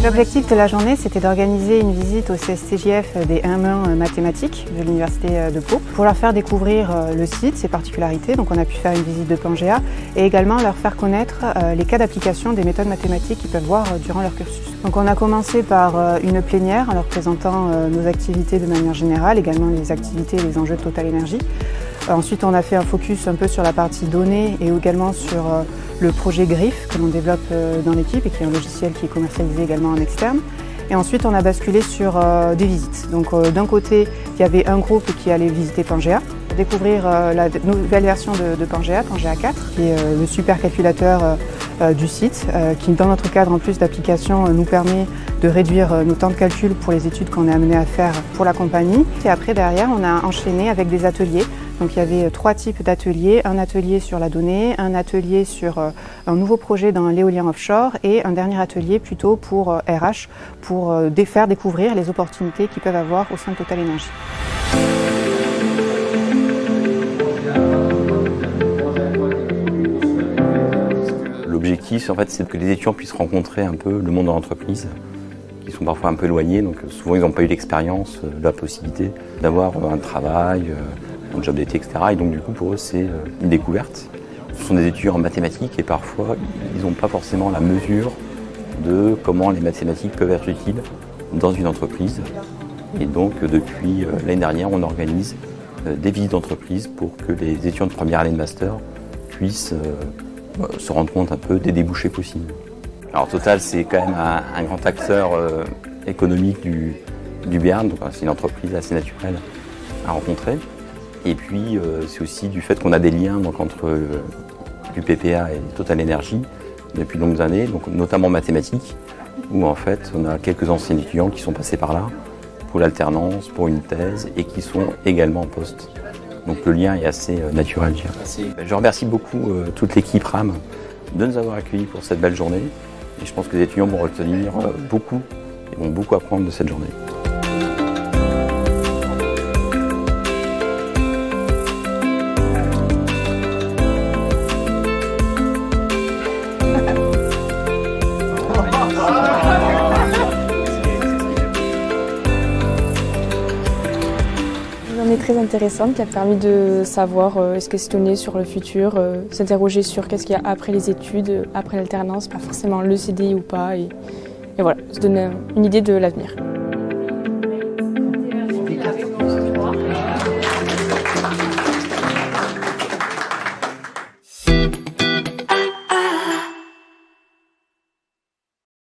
L'objectif de la journée, c'était d'organiser une visite au CSTJF des 1-1 mathématiques de l'Université de Pau pour leur faire découvrir le site, ses particularités. Donc on a pu faire une visite de Pangea et également leur faire connaître les cas d'application des méthodes mathématiques qu'ils peuvent voir durant leur cursus. Donc on a commencé par une plénière en leur présentant nos activités de manière générale, également les activités et les enjeux de Total Energy. Ensuite, on a fait un focus un peu sur la partie données et également sur le projet GRIF que l'on développe dans l'équipe et qui est un logiciel qui est commercialisé également en externe. Et ensuite, on a basculé sur des visites. Donc d'un côté, il y avait un groupe qui allait visiter Pangea, découvrir la nouvelle version de Pangea, Pangea 4, qui est le super calculateur du site, qui dans notre cadre en plus d'application nous permet de réduire nos temps de calcul pour les études qu'on est amené à faire pour la compagnie. Et après derrière, on a enchaîné avec des ateliers. Donc il y avait 3 types d'ateliers, un atelier sur la donnée, un atelier sur un nouveau projet dans l'éolien offshore et un dernier atelier plutôt pour RH, pour faire découvrir les opportunités qu'ils peuvent avoir au sein de Total Energy. L'objectif, en fait, c'est que les étudiants puissent rencontrer un peu le monde de l'entreprise, qui sont parfois un peu éloignés, donc souvent ils n'ont pas eu l'expérience, la possibilité d'avoir un travail, un job d'été, etc. Et donc du coup pour eux c'est une découverte. Ce sont des étudiants en mathématiques et parfois ils n'ont pas forcément la mesure de comment les mathématiques peuvent être utiles dans une entreprise. Et donc depuis l'année dernière on organise des visites d'entreprise pour que les étudiants de première année de master puissent se rendre compte un peu des débouchés possibles. Alors Total c'est quand même un grand acteur économique du Béarn, donc c'est une entreprise assez naturelle à rencontrer. Et puis c'est aussi du fait qu'on a des liens donc, entre l'UPPA et Total Energy depuis de longues années, donc, notamment mathématiques, où en fait on a quelques anciens étudiants qui sont passés par là pour l'alternance, pour une thèse et qui sont également en poste. Donc le lien est assez naturel. Je remercie beaucoup toute l'équipe RAM de nous avoir accueillis pour cette belle journée et je pense que les étudiants vont retenir beaucoup et vont beaucoup apprendre de cette journée. Une journée très intéressante qui a permis de savoir se questionner sur le futur, s'interroger sur qu'est-ce qu'il y a après les études, après l'alternance, pas forcément le CDI ou pas, et voilà, se donner une idée de l'avenir.